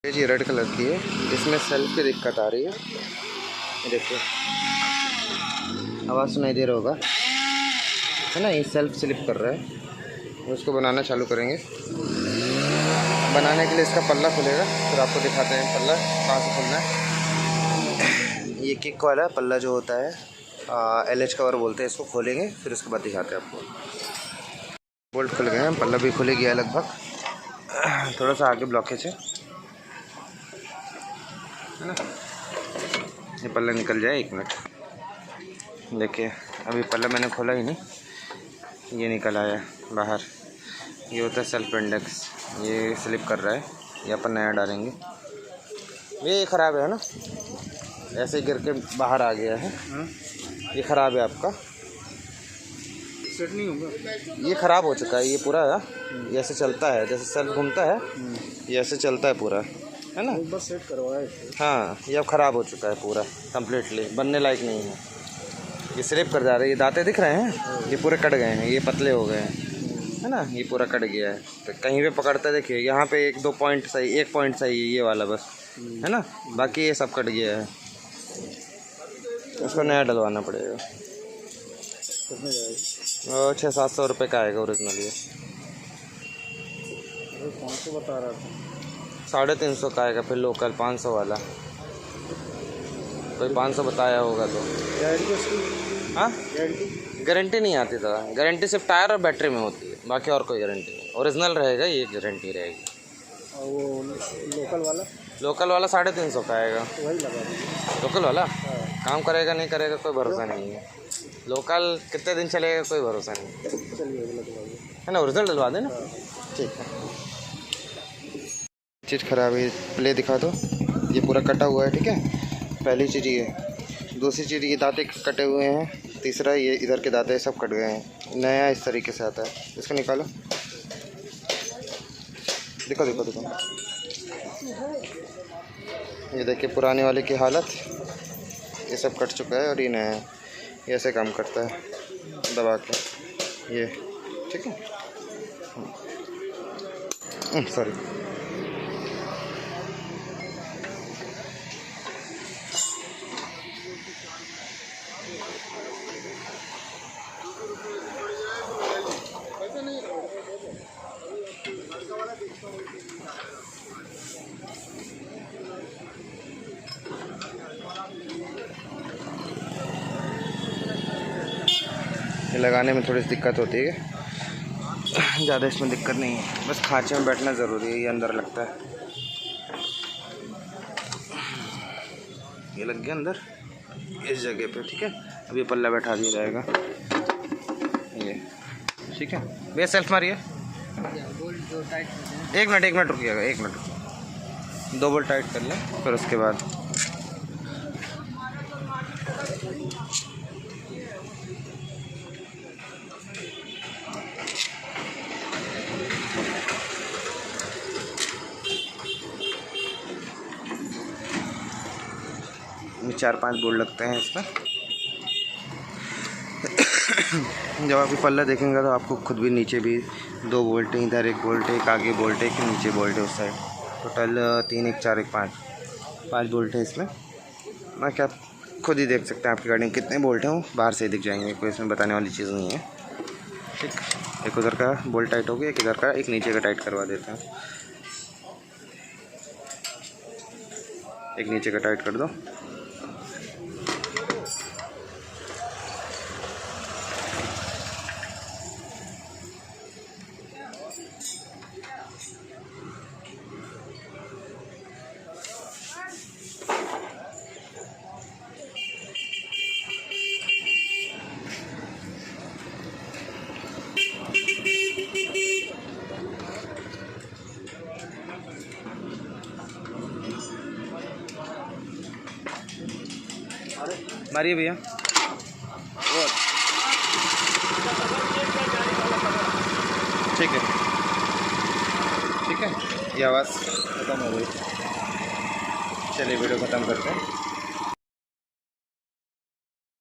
ये जी red colour की है, इसमें सेल्फ की दिक्कत आ रही है। देखिए आवाज़ सुनाई दे रहा होगा, है ना। ये सेल्फ स्लिप कर रहा है। उसको बनाना चालू करेंगे। बनाने के लिए इसका पल्ला खुलेगा, फिर आपको दिखाते हैं पल्ला कहाँ से खुलना है। ये किक वाला पल्ला जो होता है LH कवर बोलते हैं इसको, खोलेंगे फिर उसके बाद दिखाते हैं आपको। बोल्ट खुल गए हैं, पल्ला भी खुले गया लगभग। थोड़ा सा आगे ब्लॉकेज है ना। ये पल्ला निकल जाए, 1 मिनट। देखिए अभी पल्ला मैंने खोला ही नहीं, ये निकल आया बाहर। ये होता है सेल्फ इंडेक्स, ये स्लिप कर रहा है। ये अपन नया डालेंगे। ये ख़राब है ना, ऐसे ही गिर के बाहर आ गया है। ये ख़राब है आपका, सेट नहीं होगा। ये ख़राब हो चुका है। ये पूरा ये ऐसे चलता है, जैसे सेल्फ घूमता है ये ऐसे चलता है पूरा, है ना। एक बार सेट करवाए। हाँ, ये अब ख़राब हो चुका है पूरा कम्प्लीटली, बनने लायक नहीं है। ये स्लिप कर जा रहे हैं। ये दांतें दिख रहे हैं, ये पूरे कट गए हैं, ये पतले हो गए हैं, है ना। ये पूरा कट गया है। तो कहीं पे पकड़ता है, देखिए यहाँ पे 1-2 पॉइंट सही, 1 पॉइंट सही है ये वाला बस, है ना। बाकी ये सब कट गया है। उसको नया डलवाना पड़ेगा। कितने जाएगी? 600-700 रुपये का आएगा ओरिजिनल। ये कौन सा बता रहा था? 350 का आएगा। फिर लोकल 500 वाला, कोई 500 बताया होगा तो। गारंटी उसकी? हाँ, गारंटी? गारंटी नहीं आती था। गारंटी सिर्फ टायर और बैटरी में होती है, बाकी और कोई गारंटी नहीं। ओरिजिनल रहेगा, ये गारंटी रहेगी। और वो लोकल वाला? लोकल वाला 350 का आएगा। वही लगा दीजिए। लोकल वाला हाँ। काम करेगा नहीं करेगा कोई भरोसा नहीं है। लोकल कितने दिन चलेगा कोई भरोसा नहीं, चलिए लगवाइए, है ना। ओरिजिनल डलवा देना। ठीक है। चीज़ ख़राब है, प्ले दिखा दो। ये पूरा कटा हुआ है, ठीक है। पहली चीज़ ये। दूसरी चीज़ ये दांते कटे हुए हैं। तीसरा ये इधर के दांते सब कट गए हैं। नया इस तरीके से आता है। इसको निकालो, दिखो दिखो दिखो। ये देखिए पुराने वाले की हालत, ये सब कट चुका है और ये नया है। ये ऐसे काम करता है दबा के, ये ठीक है। सॉरी। ये लगाने में थोड़ी सी दिक्कत होती है, ज़्यादा इसमें दिक्कत नहीं है। बस खांचे में बैठना ज़रूरी है। ये अंदर लगता है, ये लग गया अंदर इस जगह पे, ठीक है। अब ये पल्ला बैठा दिया जाएगा, ये ठीक है। भैया सेल्फ मारिए। 1 मिनट रुकिएगा, 1 मिनट। 2 बोल्ट टाइट कर लें, फिर उसके बाद में 4-5 बोल्ट लगते हैं इसमें। जब आप ये पल्ला देखेंगे तो आपको खुद भी नीचे भी 2 बोल्ट हैं। इधर 1 बोल्ट है, एक आगे बोल्ट है, एक नीचे बोल्ट है उस साइड। टोटल 3, 1, 4, 1, 5 बोल्ट है इसमें। बाकी आप खुद ही देख सकते हैं आपकी गाड़ी में कितने बोल्ट हैं, वो बाहर से ही दिख जाएंगे। कोई इसमें बताने वाली चीज़ नहीं है, ठीक। एक उधर का बोल्ट टाइट हो गया, एक इधर का, एक नीचे का टाइट करवा देते हैं। एक नीचे का टाइट कर दो। मारिए भैया। ठीक है, ठीक है। ये आवाज़ ख़त्म हो गई। चलिए वीडियो ख़त्म करते हैं।